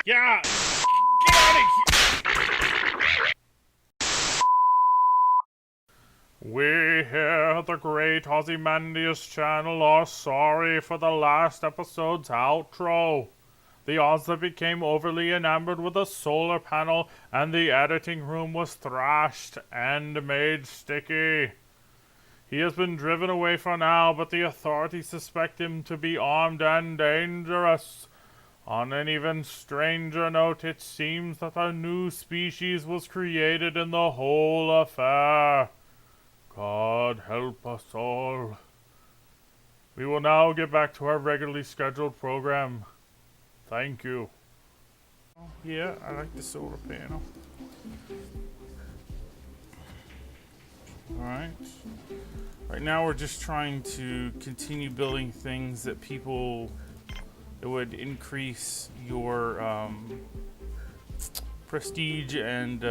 Yeah! Get out of here! We here at the Great Ozymandias channel are sorry for the last episode's outro. The Ozzy became overly enamored with a solar panel, and the editing room was thrashed and made sticky. He has been driven away for now, but the authorities suspect him to be armed and dangerous. On an even stranger note, it seems that a new species was created in the whole affair. God help us all. We will now get back to our regularly scheduled program. Thank you. Yeah, I like the solar panel. Alright. Right now we're just trying to continue building things that would increase your prestige and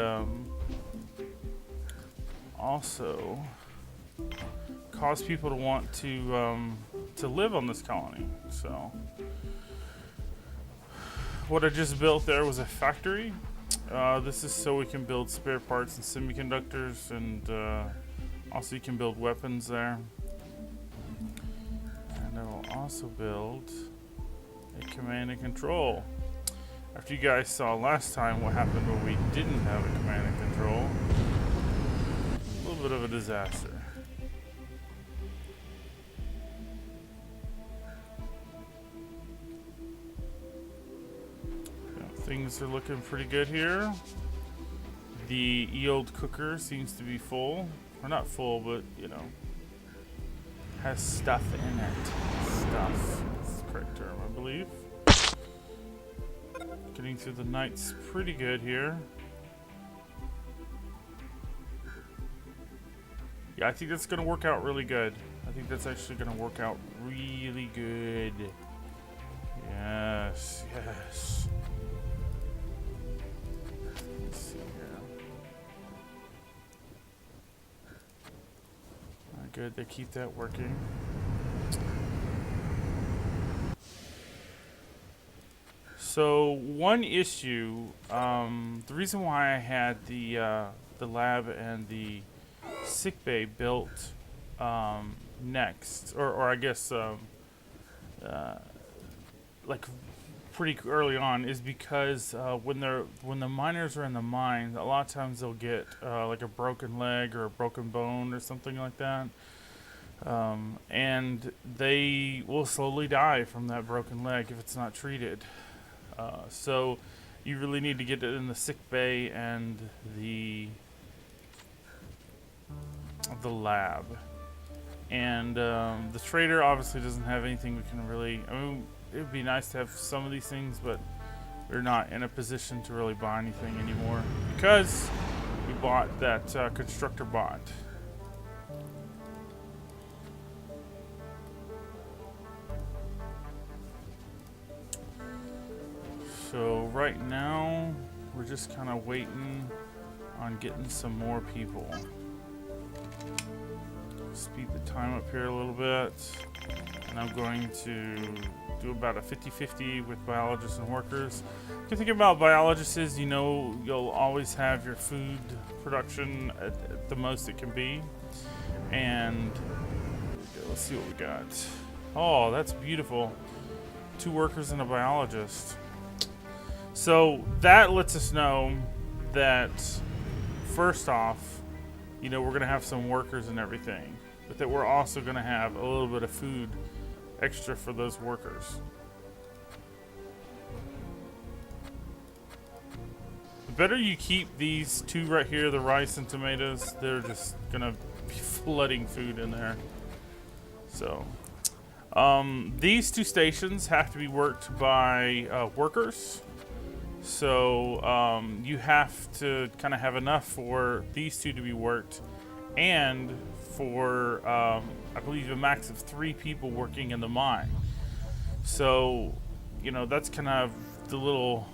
also cause people to want to live on this colony. So what I just built there was a factory. This is so we can build spare parts and semiconductors, and also you can build weapons there. And I will also build a command and control. After you guys saw last time what happened when we didn't have a command and control, a little bit of a disaster. Things are looking pretty good here. The E-old cooker seems to be full. Or not full, but, you know, has stuff in it. Stuff. That's the correct term, I believe. Getting through the night's pretty good here. Yeah, I think that's going to work out really good. I think that's actually going to work out really good. Yes, yes. Let's see here. Good, they keep that working. So one issue, the reason why I had the lab and the sickbay built next, or I guess like pretty early on, is because when the miners are in the mine, a lot of times they'll get like a broken leg or a broken bone or something like that, and they will slowly die from that broken leg if it's not treated. So you really need to get it in the sick bay and the lab. And the trader obviously doesn't have anything we can really. I mean, it would be nice to have some of these things, but we're not in a position to really buy anything anymore because we bought that constructor bot. So right now we're just kind of waiting on getting some more people. Speed the time up here a little bit, and I'm going to do about a 50-50 with biologists and workers. If you think about biologists, is, you know, you'll always have your food production at the most it can be. And let's see what we got. Oh, that's beautiful. 2 workers and a biologist. So that lets us know that, first off, you know, we're going to have some workers and everything, but that we're also going to have a little bit of food extra for those workers. The better you keep these 2 right here, the rice and tomatoes, they're just going to be flooding food in there. So these 2 stations have to be worked by workers. So you have to kind of have enough for these 2 to be worked, and for I believe a max of 3 people working in the mine. So, you know, that's kind of the little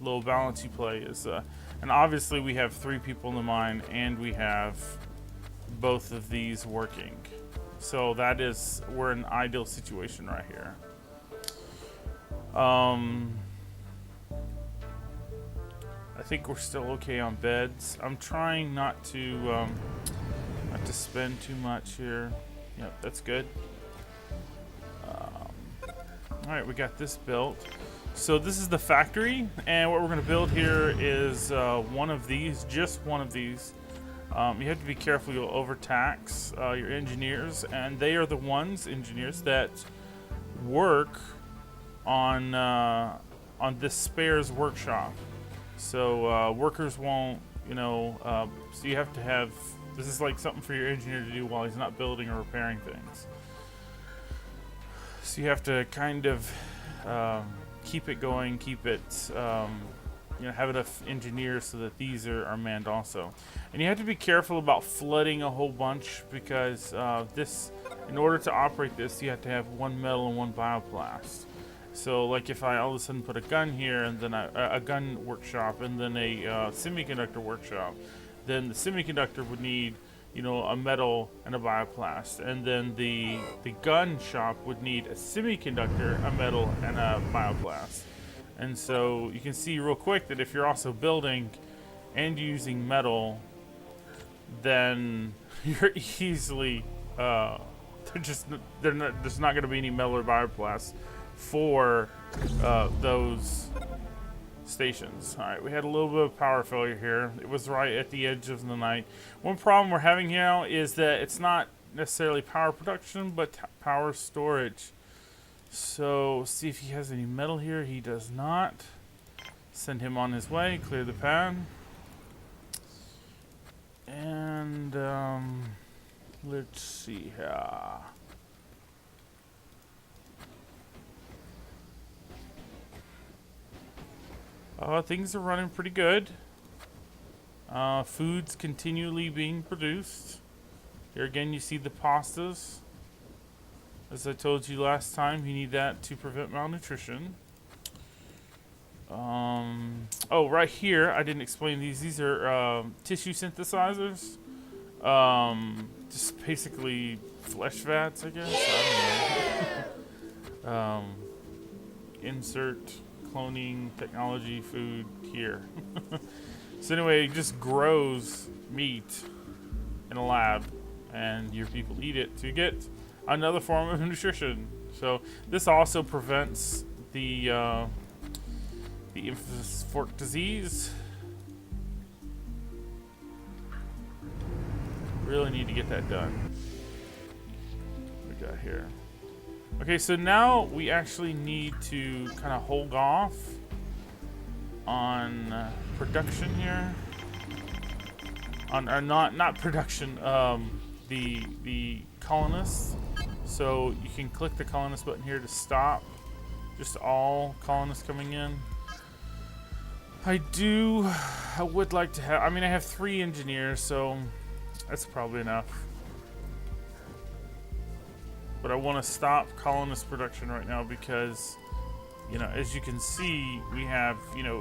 balance you play is, and obviously we have 3 people in the mine, and we have both of these working. So we're in an ideal situation right here. I think we're still okay on beds. I'm trying not to spend too much here. Yep, that's good. All right, we got this built. So this is the factory, and what we're going to build here is one of these, just one of these. You have to be careful; you'll overtax your engineers, and they are the engineers that work on this spares workshop. So workers won't, so you have to have. This is like something for your engineer to do while he's not building or repairing things. So you have to kind of keep it going, keep it, have enough engineers so that these are manned also. And you have to be careful about flooding a whole bunch because in order to operate this, you have to have one metal and one bioblast. So like if I all of a sudden put a gun here and then a gun workshop and then a semiconductor workshop, then the semiconductor would need a metal and a bioblast, and then the gun shop would need a semiconductor, a metal, and a bioblast. And so you can see real quick that if you're also building and using metal, then you're easily there's not going to be any metal or bioblasts for those stations. Alright, we had a little bit of power failure here. It was right at the edge of the night. One problem we're having here now is that it's not necessarily power production, but power storage. So, see if he has any metal here. He does not. Send him on his way. Clear the pad. And, let's see here. Things are running pretty good. Food's continually being produced. Here again, you see the pastas. As I told you last time, you need that to prevent malnutrition. Oh, right here, I didn't explain these. These are tissue synthesizers. Just basically flesh vats, I guess. I don't know. Insert cloning technology food here. So anyway, it just grows meat in a lab, and your people eat it to get another form of nutrition. So this also prevents the infamous fork disease. Really need to get that done. What we got here? Okay, so now we actually need to kind of hold off on production here. Not production. The colonists. So you can click the colonist button here to stop just all colonists coming in. I would like to have. I mean, I have 3 engineers, so that's probably enough. But I want to stop colonist production right now because, as you can see, we have,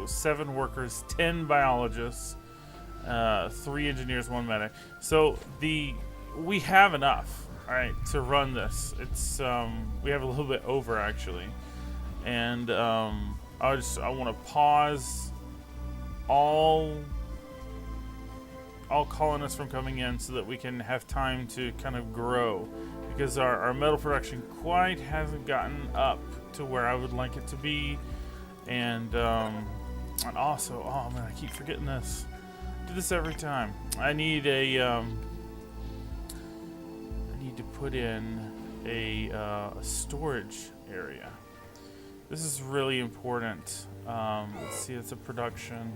7 workers, 10 biologists, 3 engineers, 1 medic. So we have enough, all right, to run this. It's we have a little bit over actually, and I want to pause all colonists from coming in so that we can have time to kind of grow. Because our metal production quite hasn't gotten up to where I would like it to be, and also, oh man, I keep forgetting this. I do this every time. I need to put in a storage area. This is really important. Let's see, it's a production.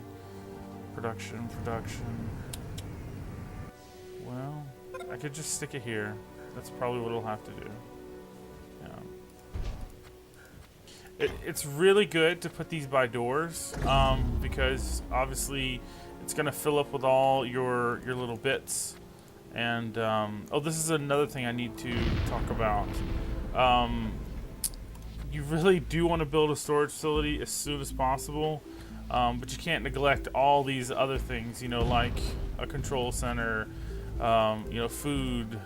Well, I could just stick it here. That's probably what we'll have to do. Yeah. It's really good to put these by doors because obviously it's going to fill up with all your little bits. And this is another thing I need to talk about. You really do want to build a storage facility as soon as possible, but you can't neglect all these other things. Like a control center, food.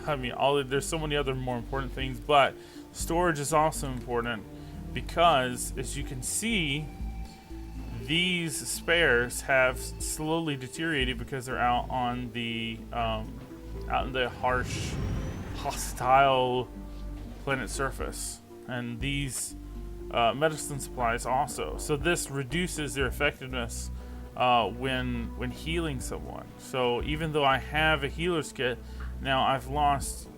I mean, there's so many other more important things, but storage is also important because, as you can see, these spares have slowly deteriorated because they're out on the out in the harsh, hostile planet surface, and these medicine supplies also. So this reduces their effectiveness when healing someone. So even though I have a healer's kit, now I've lost,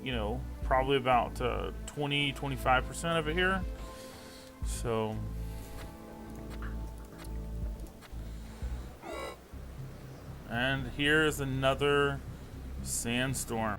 probably about 20-25% of it here. So and here is another sandstorm.